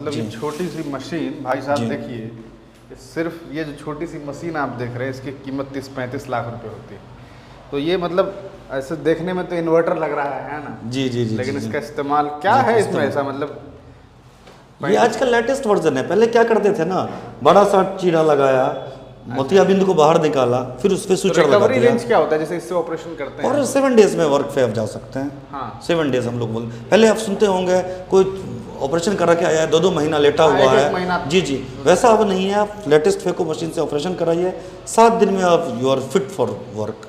मतलब जी ये छोटी सी मशीन भाई साहब जी देखिए, सिर्फ ये जो छोटी सी मशीन आप देख रहे हैं इसकी कीमत 30-35 लाख रुपए होती है। तो ये मतलब ऐसे देखने में तो इन्वर्टर लग रहा है ना, जी जी जी जी लेकिन जी इसका इस्तेमाल क्या जी है इसमें इस्तेमाल ऐसा मतलब ये आज का लेटेस्ट वर्जन है। पहले क्या करते थे ना, बड़ा सा चीरा लगाया, मोतियाबिंद को बाहर निकाला, फिर उस पर तो स्विचर लगा रिकवरी दिया रेंज क्या होता है जैसे इससे ऑपरेशन करते हैं और तो? 7 डेज में वर्क पे आप जा सकते हैं। हाँ 7 डेज हम लोग बोल, पहले आप सुनते होंगे कोई ऑपरेशन करा के आया है 2-2 महीना लेटा हाँ, हुआ एक महीना। है। जी जी, वैसा अब नहीं है। आप लेटेस्ट फेको मशीन से ऑपरेशन कराइए, 7 दिन में आप you are fit for work.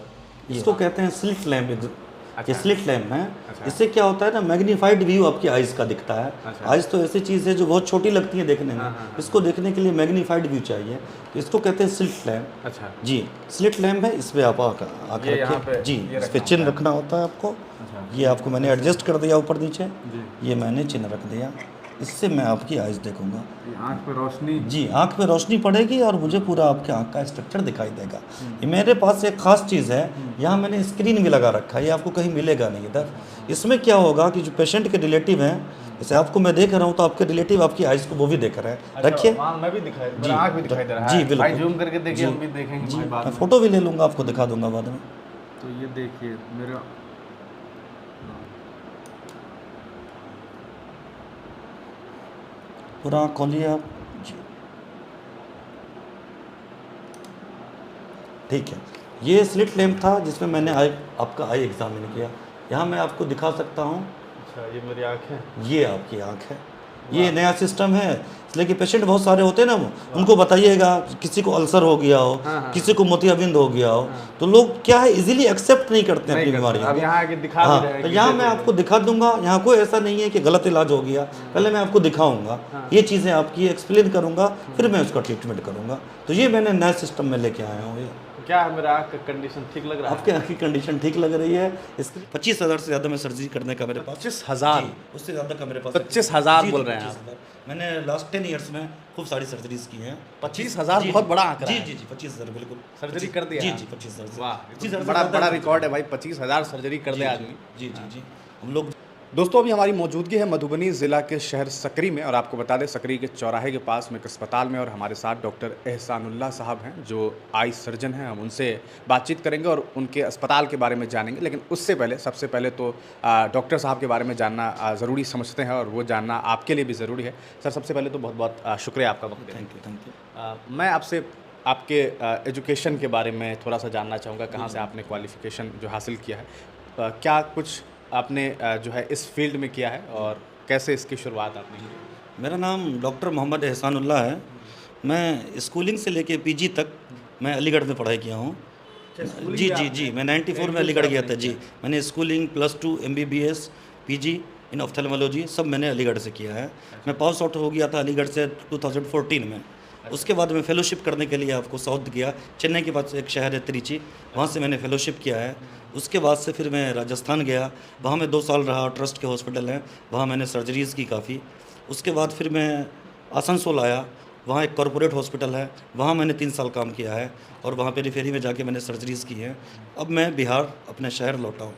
इसको कहते हैं स्लिट लैम्प। ये स्लिट लैम्प है। अच्छा। इससे क्या होता है ना, मैग्नीफाइड व्यू आपकी आइज़ का दिखता है। अच्छा। आइज़ तो ऐसी चीज़ है जो बहुत छोटी लगती है देखने में, हाँ। इसको देखने के लिए मैग्नीफाइड व्यू चाहिए, तो इसको कहते हैं स्लिट लैम्प। अच्छा जी, स्लिट लैम्प है। इस पर आप आँख ये यहाँ रखिए। पे जी, ये इस रखना पर चिन्ह होता है। रखना होता है आपको। अच्छा। ये आपको मैंने एडजस्ट कर दिया ऊपर नीचे, जी, ये मैंने चिन्ह रख दिया। इससे मैं आपकी आइज़ देखूंगा। ये आँख पे रोशनी। जी, आँख पे रोशनी पड़ेगी और मुझे पूरा आपके आँख का स्ट्रक्चर दिखाई देगा। ये मेरे पास एक ख़ास चीज़ है, यहाँ मैंने स्क्रीन भी लगा रखा है, ये आपको कहीं मिलेगा नहीं इधर। इसमें क्या होगा कि जो पेशेंट के रिलेटिव हैं, जैसे आपको मैं देख रहा हूँ तो आपके रिलेटिव आपकी आइज़ को वो भी देख रहे हैं। रखिए। वहाँ मैं भी दिखाई, जी, मेरा आँख भी दिखाई दे रहा जी, है बिल्कुल। भाई, जूम करके देखिए, जी, हम भी देखेंगे जी, भाई बाद मैं में। फ़ोटो भी ले लूँगा, आपको दिखा दूंगा बाद में। तो ये देखिए मेरा पूरा आँख खोलिए आप। जी, ठीक है। ये स्लिट लैम्प था जिसमें मैंने आपका आई एग्जामिन किया। यहाँ मैं आपको दिखा सकता हूँ, अच्छा ये मेरी आँख है। ये आपकी आँख है। ये नया सिस्टम है, इसलिए कि पेशेंट बहुत सारे होते हैं ना, उनको बताइएगा किसी को अल्सर हो गया हो, हाँ। किसी को मोतियाबिंद हो गया हो, तो लोग क्या है इजीली एक्सेप्ट नहीं करते हैं नहीं अपनी करते। बीमारियों अब को। यहाँ आके दिखा भी हाँ, रहे हैं तो कि यहाँ देखो मैं आपको दिखा दूंगा। यहाँ कोई ऐसा नहीं है कि गलत इलाज हो गया, पहले मैं आपको दिखाऊंगा, ये चीज़ें आपकी एक्सप्लेन करूंगा, फिर मैं उसका ट्रीटमेंट करूंगा। तो ये मैंने नए सिस्टम में लेके आया हूँ। ये तो क्या है, मेरा आँख का कंडीशन ठीक लग रहा है? आपके आँख की कंडीशन ठीक लग रही है। इसके 25,000 से ज़्यादा में सर्जरी करने का मेरे पास। 25,000? जी, उससे ज़्यादा का मेरे पास 25,000 जी, बोल जी, रहे हैं आप? 25,000। मैंने लास्ट 10 ईयर्स में खूब सारी सर्जरीज की हैं। 25,000 जी, बहुत बड़ा आंकड़ा जी है। जी जी 25,000 बिल्कुल सर्जरी कर दिया जी है? जी 25,000 से। वाह, 25,000 से बड़ा ज़्यादा बड़ा नहीं। रिकॉर्ड है भाई, 25,000 सर्जरी कर दे जी, आदमी। जी जी जी, हम लोग दोस्तों अभी हमारी मौजूदगी है मधुबनी ज़िला के शहर सकरी में, और आपको बता दें सकरी के चौराहे के पास में एक अस्पताल में, और हमारे साथ डॉक्टर एहसानुल्लाह साहब हैं जो आई सर्जन हैं। हम उनसे बातचीत करेंगे और उनके अस्पताल के बारे में जानेंगे, लेकिन उससे पहले सबसे पहले तो डॉक्टर साहब के बारे में जानना ज़रूरी समझते हैं, और वो जानना आपके लिए भी ज़रूरी है। सर सबसे पहले तो बहुत बहुत शुक्रिया आपका वक्त देने थैंक यू का। मैं आपसे आपके एजुकेशन के बारे में थोड़ा सा जानना चाहूँगा, कहाँ से आपने क्वालिफ़िकेशन जो हासिल किया है, क्या कुछ आपने जो है इस फील्ड में किया है और कैसे इसकी शुरुआत आपने की? मेरा नाम डॉक्टर मोहम्मद एहसानुल्लाह है। मैं स्कूलिंग से लेके पीजी तक मैं अलीगढ़ में पढ़ाई किया हूँ। जी जी जी, मैं 94 में अलीगढ़ गया था। जी, मैंने स्कूलिंग +2 MBBS पीजी इन ऑफ्थेल्मोलॉजी सब मैंने अलीगढ़ से किया है। मैं पास आउट हो गया था अलीगढ़ से 2014 में। उसके बाद मैं फेलोशिप करने के लिए आपको साउथ गया, चेन्नई के पास एक शहर है त्रिची, वहाँ से मैंने फेलोशिप किया है। उसके बाद से फिर मैं राजस्थान गया, वहाँ मैं 2 साल रहा। ट्रस्ट के हॉस्पिटल हैं, वहाँ मैंने सर्जरीज़ की काफ़ी। उसके बाद फिर मैं आसनसोल आया, वहाँ एक कॉरपोरेट हॉस्पिटल है, वहाँ मैंने 3 साल काम किया है और वहाँ पे रिफेरी में जाके मैंने सर्जरीज़ की हैं। अब मैं बिहार अपने शहर लौटा हूँ।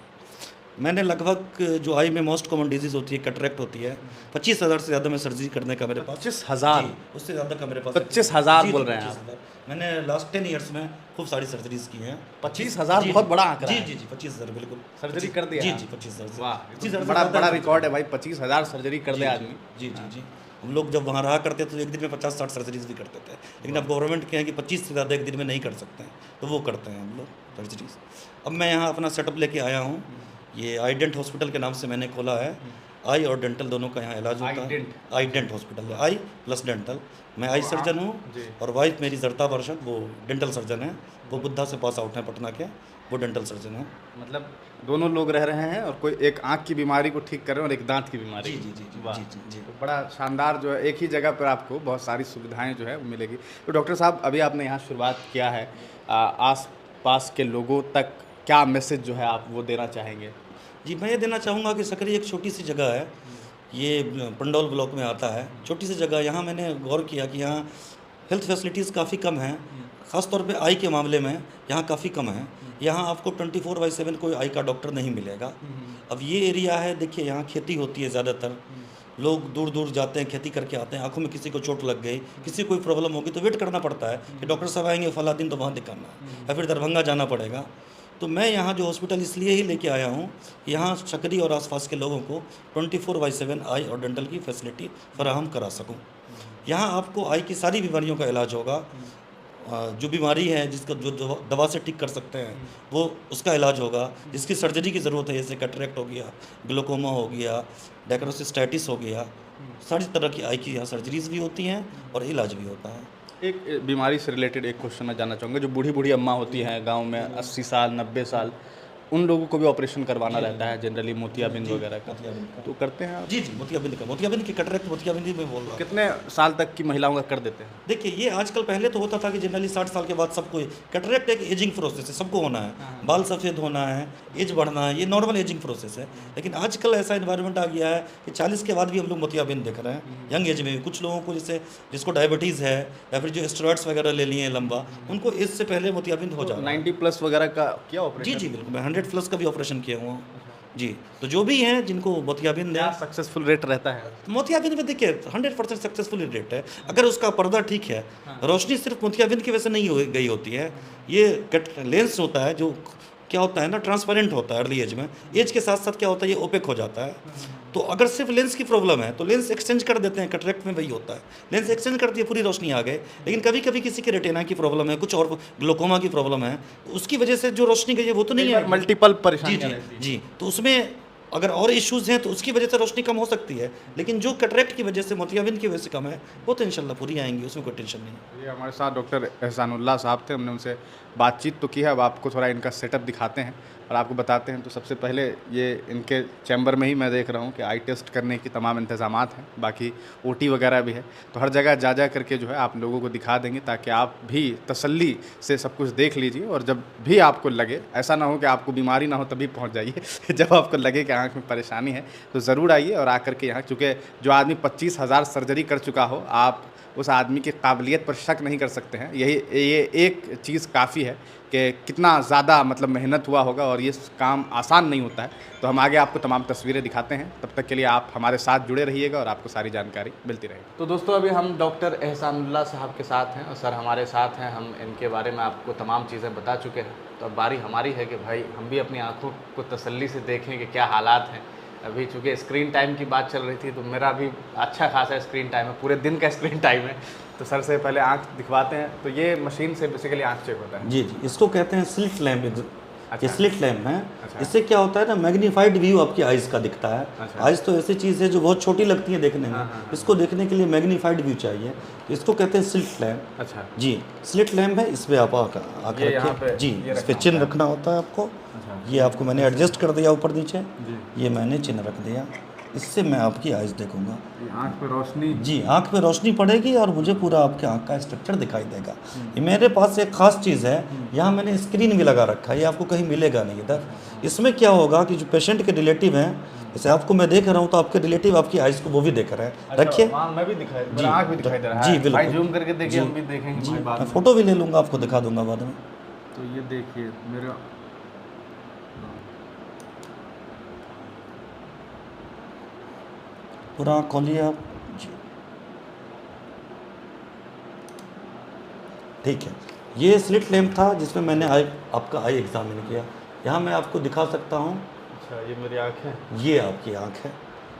मैंने लगभग जो आई में मोस्ट कॉमन डिजीज़ होती है कैटरेक्ट होती है, 25,000 से ज़्यादा में सर्जरी करने का मेरे पास। 25,000? जी, उससे ज़्यादा का मेरे पास 25,000 जी, बोल जी, रहे हैं आप? 25,000। मैंने लास्ट 10 ईयर्स में खूब सारी सर्जरीज़ की हैं। 25,000 जी, बहुत बड़ा आंकड़ा जी है। जी जी 25,000 बिल्कुल सर्जरी कर दिया जी आप? जी 25,000 से। वाह, 25,000 से बड़ा ज़्यादा बड़ा नहीं। रिकॉर्ड है भाई, 25,000 सर्जरी कर दे आदमी। जी जी जी, हम लोग जब वहाँ रहा करते तो एक दिन में 50-60 सर्जरीज भी करते थे, लेकिन अब गवर्नमेंट के हैं कि 25 से ज़्यादा एक दिन में नहीं कर सकते हैं, तो वो करते हैं हम लोग सर्जरीज। अब मैं यहाँ अपना सेटअप लेके आया हूँ। ये आईडेंट हॉस्पिटल के नाम से मैंने खोला है। आई और डेंटल दोनों का यहाँ इलाज होता है। आईडेंट हॉस्पिटल है, आई प्लस डेंटल। मैं आई सर्जन हूँ और वाइफ मेरी जरता वर्षन, वो डेंटल सर्जन है। वो बुद्धा से पास आउट हैं पटना के, वो डेंटल सर्जन है। मतलब दोनों लोग रह रहे हैं और कोई एक आँख की बीमारी को ठीक कर रहे हैं और एक दांत की बीमारी। जी जी जी जी वाह। जी जी जी। तो बड़ा शानदार जो है, एक ही जगह पर आपको बहुत सारी सुविधाएं जो है वो मिलेगी। तो डॉक्टर साहब अभी आपने यहाँ शुरुआत किया है, आस पास के लोगों तक क्या मैसेज जो है आप वो देना चाहेंगे? जी, मैं ये देना चाहूँगा कि सकरी एक छोटी सी जगह है, ये पंडौल ब्लॉक में आता है। छोटी सी जगह, यहाँ मैंने गौर किया कि यहाँ हेल्थ फैसिलिटीज़ काफ़ी कम हैं, ख़ास तौर पे आई के मामले में यहाँ काफ़ी कम है। यहाँ आपको 24/7 कोई आई का डॉक्टर नहीं मिलेगा। अब ये एरिया है, देखिए यहाँ खेती होती है ज़्यादातर, लोग दूर दूर जाते हैं, खेती करके आते हैं, आंखों में किसी को चोट लग गई, किसी को कोई प्रॉब्लम होगी तो वेट करना पड़ता है कि डॉक्टर साहब आएंगे फला दिन तो वहाँ दिखाना है या फिर दरभंगा जाना पड़ेगा। तो मैं यहाँ जो हॉस्पिटल इसलिए ही लेके आया हूँ, यहाँ सकरी और आसपास के लोगों को 24/7 आई और डेंटल की फैसिलिटी फराहम करा सकूँ। यहाँ आपको आई की सारी बीमारियों का इलाज होगा। जो बीमारी है जिसका जो दवा से ठीक कर सकते हैं वो उसका इलाज होगा। जिसकी सर्जरी की ज़रूरत है, जैसे कैटरेक्ट हो गया, ग्लोकोमा हो गया, डायक्रोसिस्टाइटिस हो गया, सारी तरह की आई की यहाँ सर्जरीज भी होती हैं और इलाज भी होता है। एक बीमारी से रिलेटेड एक क्वेश्चन मैं जानना चाहूँगा। जो बूढ़ी बूढ़ी अम्मा होती हैं गांव में 80 साल 90 साल, उन लोगों को भी ऑपरेशन करवाना रहता है जनरली, मोतियाबिंद वगैरह का, तो करते हैं आप? जी मोतियाबिंद की कैटरेक्ट मोतियाबिंद ही मैं बोल रहा हूँ। कितने साल तक की महिलाओं का कर देते हैं? देखिए ये आजकल, पहले तो होता था कि जनरली 60 साल के बाद सबको, कैटरेक्ट एक एजिंग प्रोसेस है, सबको होना है, बाल सफ़ेद होना है, एज बढ़ना है, ये नॉर्मल एजिंग प्रोसेस है। लेकिन आजकल ऐसा इन्वायरमेंट आ गया है कि 40 के बाद भी हम लोग मोतियाबिंद देख रहे हैं, यंग एज में भी। कुछ लोगों को जैसे जिसको डायबिटीज़ है या फिर जो स्टेरॉइड्स वगैरह ले लिए हैं लंबा, उनको एज से पहले मोतियाबिंद हो जाता है। 90+ वगैरह का क्या ऑपरेशन? जी बिल्कुल, मैं 100+ का भी ऑपरेशन किया हुआ हूँ जी। तो जो भी हैं जिनको मोतियाबिंद है, सक्सेसफुल रेट रहता है मोतियाबिंद में देखिए 100% सक्सेसफुल रेट है अगर उसका पर्दा ठीक है। रोशनी सिर्फ मोतियाबिंद की वजह से नहीं गई होती है, ये लेंस होता है जो क्या होता है ना, ट्रांसपेरेंट होता है अर्ली एज में, एज के साथ साथ क्या होता है ये ओपेक हो जाता है। तो अगर सिर्फ लेंस की प्रॉब्लम है तो लेंस एक्सचेंज कर देते हैं, कैटरेक्ट में वही होता है, लेंस एक्सचेंज कर दिए पूरी रोशनी आ गए। लेकिन कभी कभी किसी के रेटिना की प्रॉब्लम है, कुछ और ग्लोकोमा की प्रॉब्लम है, उसकी वजह से जो रोशनी गई है वो तो नहीं है, मल्टीपल परेशानी। जी तो उसमें अगर और इश्यूज़ हैं तो उसकी वजह से रोशनी कम हो सकती है। लेकिन जो कैटरेक्ट की वजह से, मोतियाबिंद की वजह से कम है, वो तो इंशाल्लाह पूरी आएंगी, उसमें कोई टेंशन नहीं। ये हमारे साथ डॉक्टर एहसानुल्लाह साहब थे, हमने उनसे बातचीत तो की है। अब आपको थोड़ा इनका सेटअप दिखाते हैं और आपको बताते हैं। तो सबसे पहले ये इनके चैम्बर में ही मैं देख रहा हूँ कि आई टेस्ट करने की तमाम इंतज़ामात हैं, बाकी OT वगैरह भी है। तो हर जगह जा करके जो है आप लोगों को दिखा देंगे ताकि आप भी तसल्ली से सब कुछ देख लीजिए। और जब भी आपको लगे, ऐसा ना हो कि आपको बीमारी ना हो तभी पहुँच जाइए जब आपको लगे कि आँख में परेशानी है तो ज़रूर आइए और आकर के यहाँ, चूँकि जो आदमी 25,000 सर्जरी कर चुका हो, आप उस आदमी की काबिलियत पर शक नहीं कर सकते हैं। ये एक चीज़ काफ़ी है कि कितना ज़्यादा मतलब मेहनत हुआ होगा और ये काम आसान नहीं होता है। तो हम आगे आपको तमाम तस्वीरें दिखाते हैं, तब तक के लिए आप हमारे साथ जुड़े रहिएगा और आपको सारी जानकारी मिलती रहेगी। तो दोस्तों अभी हम डॉक्टर एहसानुल्लाह साहब के साथ हैं और सर हमारे साथ हैं। हम इनके बारे में आपको तमाम चीज़ें बता चुके हैं, तो अब बारी हमारी है कि भाई हम भी अपनी आँखों को तसल्ली से देखें कि क्या हालात हैं। अभी चूँकि स्क्रीन टाइम की बात चल रही थी तो मेरा भी अच्छा खासा स्क्रीन टाइम है, पूरे दिन का स्क्रीन टाइम है। तो सर से पहले आंख दिखवाते हैं। तो ये मशीन से बेसिकली आंख चेक होता है? जी, इसको कहते हैं स्लिट लैम्प। अच्छा। ये स्लिट लैम्प है। अच्छा। इससे क्या होता है ना, मैग्नीफाइड व्यू आपकी आइज़ का दिखता है। अच्छा। आइज़ तो ऐसी चीज़ है जो बहुत छोटी लगती है देखने में, इसको देखने के लिए मैग्नीफाइड व्यू चाहिए, तो इसको कहते हैं स्लिट लैम्प। अच्छा जी, स्लिट लैम्प है, इस पर आप आकर रखिए जी, इस पर चिन्ह रखना होता है आपको। ये आपको मैंने एडजस्ट कर दिया ऊपर नीचे, ये मैंने चिन्ह रख दिया, इससे मैं आपकी आइज़ देखूंगा। आँख पे रोशनी, जी आँख पे रोशनी पड़ेगी और मुझे पूरा आपके आँख का स्ट्रक्चर दिखाई देगा। ये मेरे पास एक ख़ास चीज़ है, यहाँ मैंने स्क्रीन भी लगा रखा है, ये आपको कहीं मिलेगा नहीं इधर। इसमें क्या होगा कि जो पेशेंट के रिलेटिव हैं, जैसे आपको मैं देख रहा हूँ तो आपके रिलेटिव आपकी आइज़ को वो भी देख रहे हैं। रखिए, मैं भी दिखाई, मेरा आँख भी दिखाई दे रहा है। जी बिल्कुल, जूम करके देखिए, हम भी देखेंगे जी, बाद मैं में। फ़ोटो भी ले लूँगा, आपको दिखा दूँगा बाद में। तो ये देखिए मेरा पूरा आँख खोलिए आप जी, ठीक है। ये स्लिट लैम्प था जिसमें मैंने आपका आई एग्जामिन किया। यहाँ मैं आपको दिखा सकता हूँ। अच्छा, ये मेरी आँख है, ये आपकी आँख है।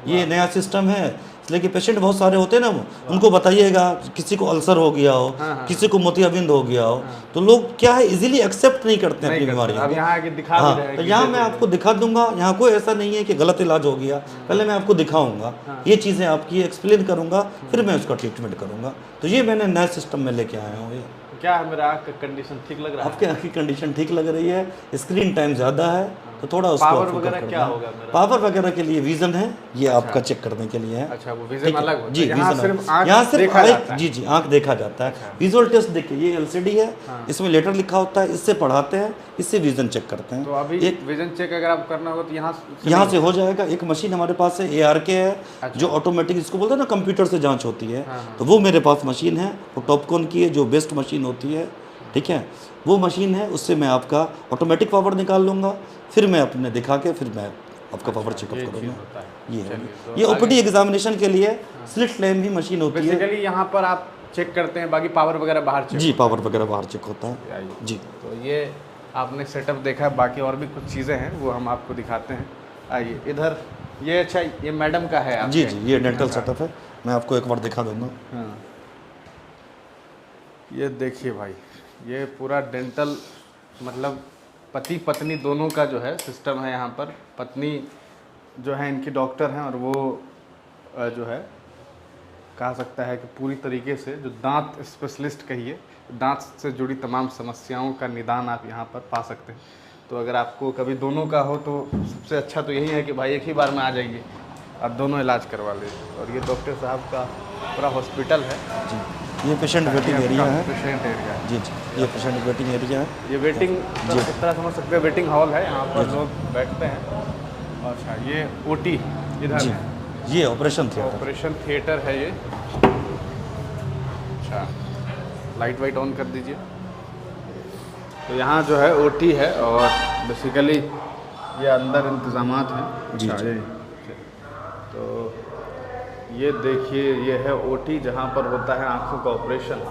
ये नया सिस्टम है, इसलिए कि पेशेंट बहुत सारे होते हैं ना, उनको बताइएगा किसी को अल्सर हो गया हो, किसी को मोतियाबिंद हो गया हो, तो लोग क्या है इजीली एक्सेप्ट नहीं करते हैं अपनी बीमारी। अब यहाँ आके दिखा भी रहे हैं तो यहाँ मैं आपको दिखा दूंगा। यहाँ कोई ऐसा नहीं है कि गलत इलाज हो गया, पहले मैं आपको दिखाऊंगा, ये चीज़ें आपकी एक्सप्लेन करूंगा, फिर मैं उसका ट्रीटमेंट करूंगा। तो ये मैंने नया सिस्टम में लेके आया हूँ। ये क्या है, मेरा आँख का कंडीशन ठीक लग रहा है? आपके आँख की कंडीशन ठीक लग रही है, स्क्रीन टाइम ज़्यादा है तो थोड़ा उसको पावर वगैरह क्या होगा मेरा? पावर वगैरह के लिए विजन है, ये आपका चेक करने के लिए है। अच्छा, वो विजन अलग होता है? जी, यहाँ सिर्फ आँख देखा जाता है। जी जी, आँख देखा जाता है। अच्छा। विजुअल टेस्ट देखिए, ये LCD है, इसमें लेटर लिखा होता है, इससे पढ़ाते हैं, इससे विजन चेक करते हैं। तो अभी एक विजन चेक अगर आप करना होगा तो यहाँ से हो जाएगा। एक मशीन हमारे पास है, ARK है, जो ऑटोमेटिक, इसको बोलते हैं ना कंप्यूटर से जाँच होती है, तो वो मेरे पास मशीन है। वो टॉपकॉन की है, जो बेस्ट मशीन होती है, ठीक है, वो मशीन है। उससे मैं आपका ऑटोमेटिक पावर निकाल लूँगा, फिर मैं अपने दिखा के फिर मैं आपका पावर चेकअप करूँगा। ये है। चलिए, तो ये ओपीडी एग्जामिनेशन के लिए स्लिट लैम्प भी मशीन होती है। बेसिकली यहाँ पर आप चेक करते हैं, बाकी पावर वगैरह बाहर चेक जी, पावर वगैरह बाहर चेक होता है आइए। जी। तो ये आपने सेटअप देखा है, बाकी और भी कुछ चीज़ें हैं वो हम आपको दिखाते हैं। आइए इधर, ये अच्छा ये मैडम का है जी आपके? जी, ये डेंटल सेटअप है, मैं आपको एक बार दिखा दूंगा। हाँ, ये देखिए भाई, ये पूरा डेंटल मतलब पति पत्नी दोनों का जो है सिस्टम है यहाँ पर। पत्नी जो है इनकी डॉक्टर हैं और वो जो है कहा सकता है कि पूरी तरीके से जो दांत स्पेशलिस्ट कहिए, दांत से जुड़ी तमाम समस्याओं का निदान आप यहाँ पर पा सकते हैं। तो अगर आपको कभी दोनों का हो तो सबसे अच्छा तो यही है कि भाई एक ही बार में आ जाइए और दोनों इलाज करवा लीजिए। और ये डॉक्टर साहब का पूरा हॉस्पिटल है जी। ये पेशेंट वेटिंग एरिया है। पेशेंट एरिया है जी जी, ये पेशेंट वेटिंग एरिया है। ये वेटिंग इस तरह समझ सकते हैं, वेटिंग हॉल है, यहाँ पर लोग बैठते हैं। अच्छा, ये ओटी इधर जी, है, ये ऑपरेशन थिएटर। ऑपरेशन थिएटर है ये। अच्छा, लाइट वाइट ऑन कर दीजिए। तो यहाँ जो है ओटी है और बेसिकली ये अंदर इंतज़ामात हैं। जी, अच्छा, जी। ये तो ये देखिए, ये है ओटी जहाँ पर होता है आँखों का ऑपरेशन।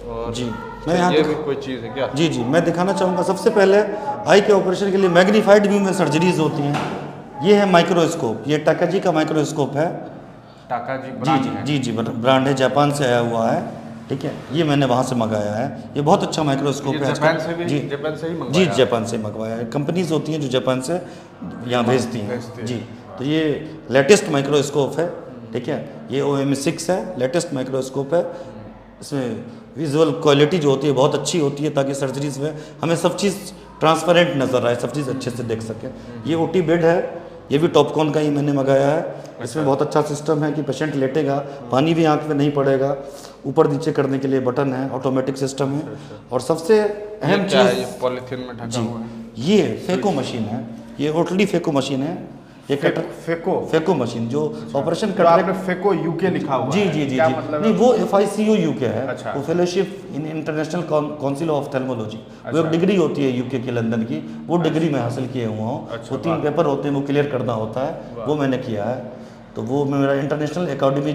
और जी, मैं यहाँ ये भी कोई चीज़ है क्या? जी जी, मैं दिखाना चाहूँगा। सबसे पहले आई के ऑपरेशन के लिए मैग्नीफाइड व्यू में सर्जरीज होती हैं। ये है माइक्रोस्कोप, ये टाकाजी का माइक्रोस्कोप है। टाकाजी जी ब्रांड जी है। जी जी, ब्रांड है, जापान से आया हुआ है। ठीक है, ये मैंने वहाँ से मंगाया है। ये बहुत अच्छा माइक्रोस्कोप ये है। जापान से भी, जी जापान से ही जी, मंगवाया? जापान से मंगवाया है। कंपनीज होती हैं जो जापान से यहाँ भेजती हैं। भेजती हैं। जी, तो ये लेटेस्ट माइक्रोस्कोप है। ठीक है, ये OM6 है, लेटेस्ट माइक्रोस्कोप है। इसमें विजुअल क्वालिटी जो होती है बहुत अच्छी होती है, ताकि सर्जरीज में हमें सब चीज़ ट्रांसपेरेंट नज़र आए, सब चीज़ अच्छे से देख सकें। ये ओटी बेड है, ये भी टॉपकॉन का ही मैंने मंगाया है। इसमें बहुत अच्छा सिस्टम है कि पेशेंट लेटेगा, पानी भी आंख में नहीं पड़ेगा। ऊपर नीचे करने के लिए बटन है, ऑटोमेटिक सिस्टम है। और सबसे अहम क्या है, चीज़, ये पॉलीथीन में ढका जी, हुआ है? ये फेको मशीन है। ये ओटली फेको मशीन है। ये फेको फेको मशीन जो ऑपरेशन तो आपने फेको यूके लिखा हुआ जी है, जी जी क्या जी, मतलब नहीं वो FICU यूके है। अच्छा। वो fellowship in international council of ophthalmology, वो एक डिग्री होती है यूके की, लंदन की। वो डिग्री मैं हासिल किए हुआ हूँ। अच्छा, वो 3 पेपर होते हैं, वो क्लियर करना होता है, वो मैंने किया है। तो वो मेरा इंटरनेशनल अकेडमी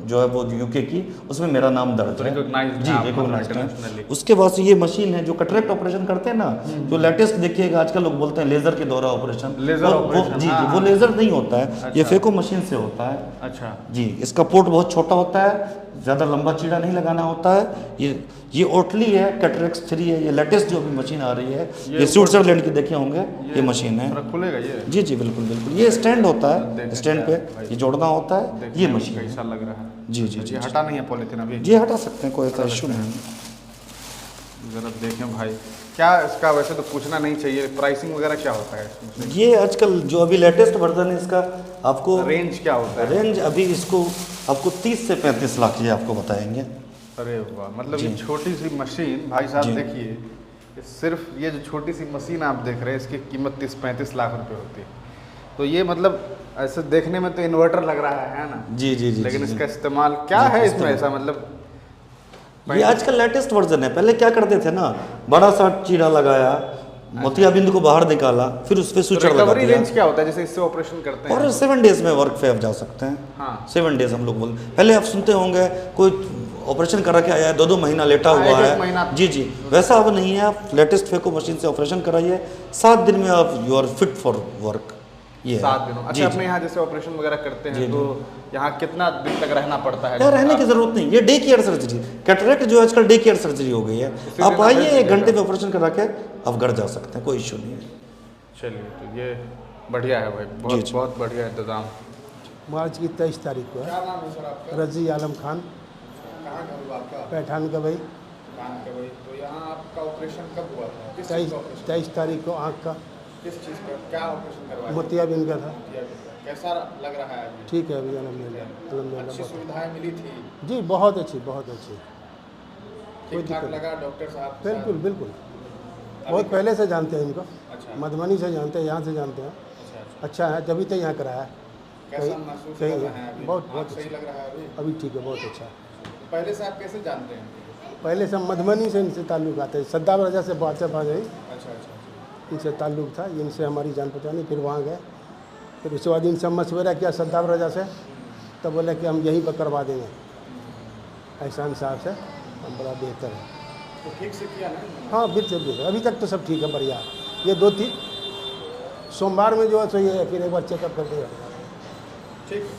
जो है वो यूके की, उसमें मेरा नाम दर्ज है। recognized जी, है आप रिकॉग्नाइज्ड internationally। है। उसके बाद से ये मशीन है जो कटरेक्ट ऑपरेशन करते हैं ना, जो लेटेस्ट देखिएगा आजकल लोग बोलते हैं लेजर के द्वारा ऑपरेशन। लेजर वो ऑपरेशन, जी हाँ, जी, वो हाँ। लेजर नहीं होता है, ये अच्छा। फेको मशीन से होता है। अच्छा, जी, इसका पोर्ट बहुत छोटा होता है, ज़्यादा लंबा चीड़ा नहीं लगाना होता है। ये ओटली है, कैटरेक्स 3 है। ये लेटेस्ट जो भी मशीन आ रही है, ये स्विट्जरलैंड की देखे होंगे, ये मशीन है। थोड़ा खुलेगा ये? जी जी, बिल्कुल बिल्कुल। ये स्टैंड होता है, देखते स्टैंड हैं पे भाई। ये जोड़ना होता है, देखने ये में मशीन है। कैसा लग रहा है? जी जी जी ये जी। हटा नहीं है पॉलीथीन अभी? जी, हटा सकते हैं, कोई ऐसा इशू नहीं। जरा देखें भाई, क्या इसका वैसे तो पूछना नहीं चाहिए, प्राइसिंग वगैरह क्या होता है इसमें? ये आजकल जो अभी लेटेस्ट वर्जन है इसका, आपको रेंज क्या होता है? रेंज अभी इसको आपको 30 से 35 लाख ये आपको बताएंगे। अरे वाह, मतलब ये जी। छोटी सी मशीन भाई साहब जी। देखिए, ये सिर्फ ये जो छोटी सी मशीन आप देख रहे हैं, इसकी कीमत 30-35 लाख रुपए होती है। तो ये मतलब ऐसे देखने में तो इन्वर्टर लग रहा है ना? जी जी जी। लेकिन जी, इसका इस्तेमाल क्या जी, है इसमें इस्तेमाल। ऐसा मतलब? ये आजकल लेटेस्ट वर्जन है। पहले क्या करते थे ना, बड़ा सा चीरा लगाया, मोतियाबिंद को बाहर निकाला, फिर उस पर स्विचर लगा रिकवरी दिया। रेंज क्या होता है जैसे इससे ऑपरेशन करते हैं? और 7 डेज में वर्क पे आप जा सकते हैं। हाँ। 7 डेज हम लोग बोल, पहले आप सुनते होंगे कोई ऑपरेशन करा के आया है 2-2 महीना लेटा हाँ, हुआ 1-1 महीना। है। जी जी, वैसा अब नहीं है। आप लेटेस्ट फेको मशीन से ऑपरेशन कराइए, 7 दिन में आप you are fit for work. ये 7 दिनों? जी, अच्छा, अपने यहाँ जैसे ऑपरेशन वगैरह करते जी, हैं तो यहाँ कितना दिन तक रहना पड़ता है? यार रहने की जरूरत नहीं, ये डे केयर सर्जरी। कैटरेक्ट जो आजकल डे केयर सर्जरी हो गई है। दिन आप आप आइए, भेज 1 घंटे दीजिएगा। में ऑपरेशन करा के आप घर जा सकते हैं, कोई इशू नहीं है। चलिए, तो ये बढ़िया है भाई, बहुत जी। बहुत बढ़िया इंतजाम। मार्च की 23 तारीख को है। क्या नाम है सर आपका? रजी आलम खान, कहाँ का हुआ आपका? पैठान का भाई। कान का भाई। तो यहाँ आपका ऑपरेशन कब हुआ था? किस चीज़ का ऑपरेशन? 23 तारीख को आँख का किस चीज़ का, क्या ऑपरेशन करवाया? मोतियाबिंद का था। कैसा लग रहा है अभी? ठीक है अभी, अलहमदिल्ला अलहमदिल्ला। अच्छी बहुत सुविधाएं मिली थी? जी, बहुत अच्छी, बहुत अच्छी। ठीक ठाक दिक्कत लगा डॉक्टर साहब के बिल्कुल साथ? बिल्कुल। बहुत पहले से जानते हैं इनको, अच्छा। मधुबनी से जानते हैं, यहाँ से जानते हैं। अच्छा। अच्छा है, जब तो यहाँ कराया। कैसा कहीं- महसूस कहीं- कर रहे हैं अभी? बहुत- आँख बहुत सही लग रहा है अभी? अभी ठीक है, बहुत अच्छा। पहले से आप कैसे जानते हैं? पहले से हम मधुबनी से इनसे ताल्लुक़ आते हैं, सद्दाम राजा से व्हाट्सएप आ गई, अच्छा अच्छा अच्छा। इनसे ताल्लुक़ था, इनसे हमारी जान पहचानी। फिर वहाँ गए, फिर उसके बाद इनसे मशवरा किया सद्दाम रजा से, तब बोले कि हम यहीं पर करवा देंगे एहसान साहब से, हम बड़ा बेहतर है। तो ठीक से किया ना? हाँ बिल्कुल, अभी तक तो सब ठीक है, बढ़िया। ये 2-3 सोमवार में जो है सो ये फिर एक बार चेकअप कर दिया। ठीक है।